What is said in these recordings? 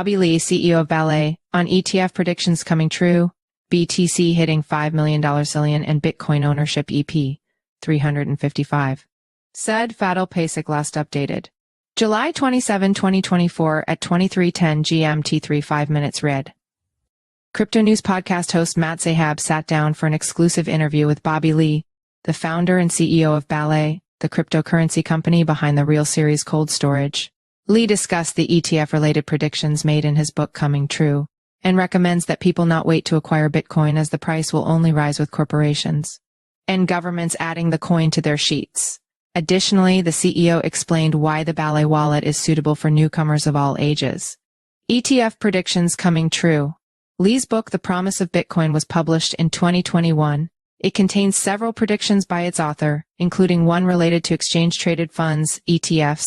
Bobby Lee, CEO of Ballet, on ETF predictions coming true, BTC hitting $5 million zillion and Bitcoin ownership EP 355. Said Fadilpašić last updated. July 27, 2024 at 23:10 GMT 35 minutes read. Cryptonews Podcast host Matt Zahab sat down for an exclusive interview with Bobby Lee, the founder and CEO of Ballet, the cryptocurrency company behind the Real Series cold storage. Lee discussed the ETF-related predictions made in his book Coming True, and recommends that people not wait to acquire Bitcoin as the price will only rise with corporations and governments adding the coin to their sheets. Additionally, the CEO explained why the Ballet wallet is suitable for newcomers of all ages. ETF predictions coming true. Lee's book The Promise of Bitcoin was published in 2021. It contains several predictions by its author, including one related to exchange-traded funds, ETFs.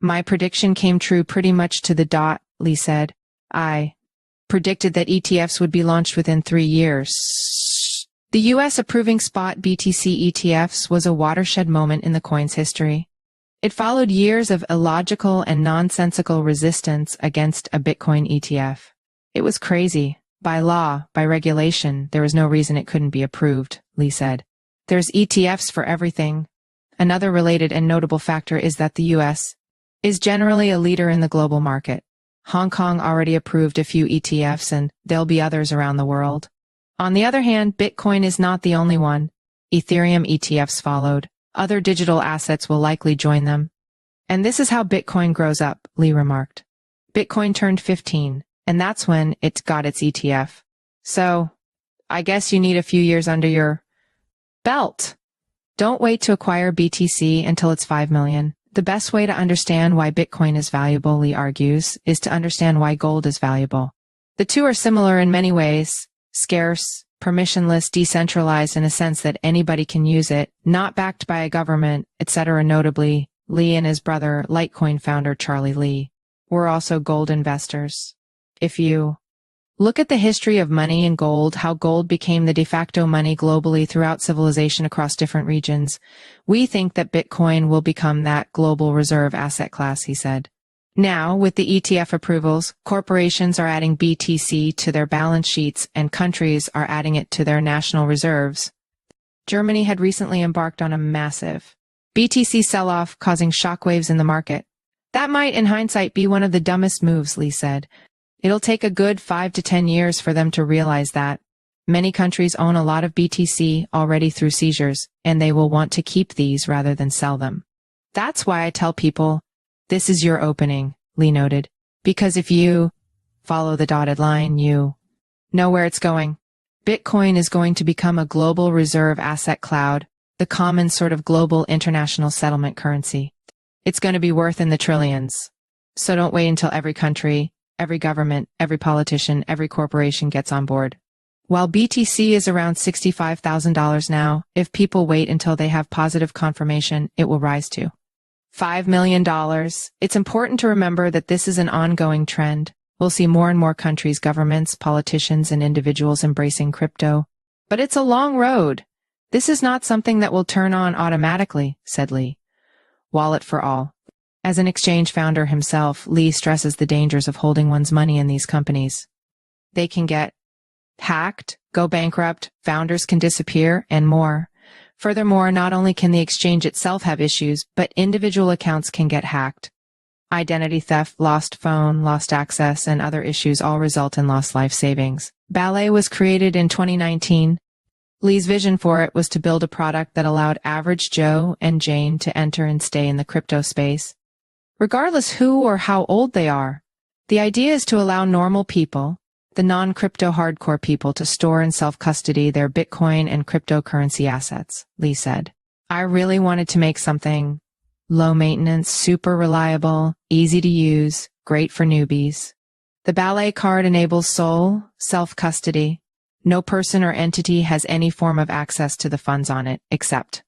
My prediction came true pretty much to the dot, Lee said. I predicted that ETFs would be launched within 3 years. The U.S. approving spot BTC ETFs was a watershed moment in the coin's history. It followed years of illogical and nonsensical resistance against a Bitcoin ETF. It was crazy. By law, by regulation, there was no reason it couldn't be approved, Lee said. There's ETFs for everything. Another related and notable factor is that the U.S. is generally a leader in the global market. Hong Kong already approved a few ETFs and there'll be others around the world. On the other hand, Bitcoin is not the only one. Ethereum ETFs followed. Other digital assets will likely join them. And this is how Bitcoin grows up, Lee remarked. Bitcoin turned 15, and that's when it got its ETF. So, I guess you need a few years under your belt. Don't wait to acquire BTC until it's 5 million. The best way to understand why Bitcoin is valuable, Lee argues, is to understand why gold is valuable. The two are similar in many ways. Scarce, permissionless, decentralized in a sense that anybody can use it, not backed by a government, etc. Notably, Lee and his brother, Litecoin founder Charlie Lee, were also gold investors. If you look at the history of money and gold, how gold became the de facto money globally throughout civilization across different regions, we think that Bitcoin will become that global reserve asset class, he said. Now, with the ETF approvals, corporations are adding BTC to their balance sheets and countries are adding it to their national reserves. Germany had recently embarked on a massive BTC sell-off, causing shockwaves in the market. That might, in hindsight, be one of the dumbest moves, Lee said. It'll take a good 5 to 10 years for them to realize that. Many countries own a lot of BTC already through seizures, and they will want to keep these rather than sell them. That's why I tell people, this is your opening, Lee noted, because if you follow the dotted line, you know where it's going. Bitcoin is going to become a global reserve asset cloud, the common sort of global international settlement currency. It's going to be worth in the trillions. So don't wait until every country, every government, every politician, every corporation gets on board. While BTC is around $65,000 now, if people wait until they have positive confirmation, it will rise to $5 million. It's important to remember that this is an ongoing trend. We'll see more and more countries, governments, politicians, and individuals embracing crypto. But it's a long road. This is not something that will turn on automatically, said Lee. Wallet for all. As an exchange founder himself, Lee stresses the dangers of holding one's money in these companies. They can get hacked, go bankrupt, founders can disappear, and more. Furthermore, not only can the exchange itself have issues, but individual accounts can get hacked. Identity theft, lost phone, lost access, and other issues all result in lost life savings. Ballet was created in 2019. Lee's vision for it was to build a product that allowed average Joe and Jane to enter and stay in the crypto space, regardless who or how old they are. The idea is to allow normal people, the non-crypto hardcore people, to store and self-custody their Bitcoin and cryptocurrency assets, Lee said. I really wanted to make something low maintenance, super reliable, easy to use, great for newbies. The Ballet card enables sole self-custody. No person or entity has any form of access to the funds on it, except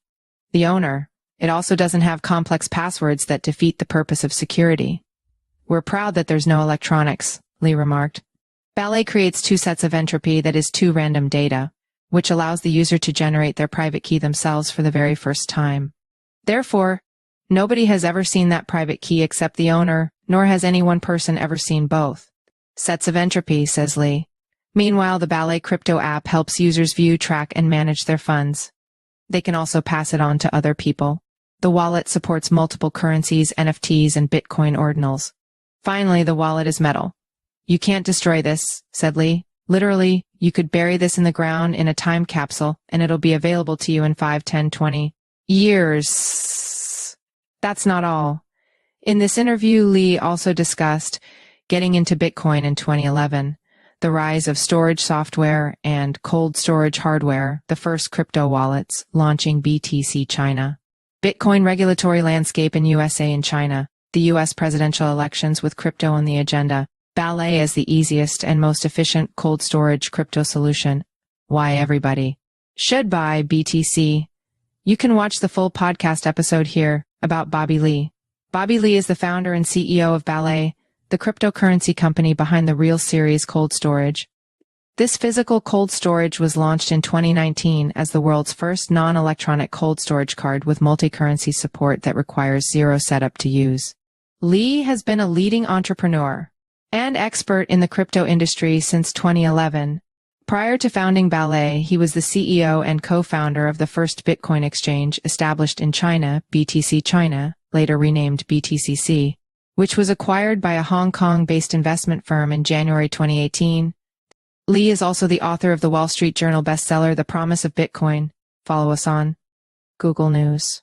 the owner. It also doesn't have complex passwords that defeat the purpose of security. We're proud that there's no electronics, Lee remarked. Ballet creates 2 sets of entropy, that is 2 random data, which allows the user to generate their private key themselves for the very first time. Therefore, nobody has ever seen that private key except the owner, nor has any one person ever seen both. sets of entropy, says Lee. Meanwhile, the Ballet crypto app helps users view, track, and manage their funds. They can also pass it on to other people. The wallet supports multiple currencies, NFTs, and Bitcoin ordinals. Finally, the wallet is metal. You can't destroy this, said Lee. Literally, you could bury this in the ground in a time capsule, and it'll be available to you in 5, 10, 20 years. That's not all. In this interview, Lee also discussed getting into Bitcoin in 2011, the rise of storage software and cold storage hardware, the first crypto wallets, launching BTC China, Bitcoin regulatory landscape in USA and China, the US presidential elections with crypto on the agenda, Ballet as the easiest and most efficient cold storage crypto solution, why everybody should buy BTC. You can watch the full podcast episode here about Bobby Lee. Bobby Lee is the founder and CEO of Ballet, the cryptocurrency company behind the Real Series cold storage. This physical cold storage was launched in 2019 as the world's first non-electronic cold storage card with multi-currency support that requires zero setup to use. Lee has been a leading entrepreneur and expert in the crypto industry since 2011. Prior to founding Ballet, he was the CEO and co-founder of the first Bitcoin exchange established in China, BTC China, later renamed BTCC, which was acquired by a Hong Kong-based investment firm in January 2018. Lee is also the author of the Wall Street Journal bestseller, The Promise of Bitcoin. Follow us on Google News.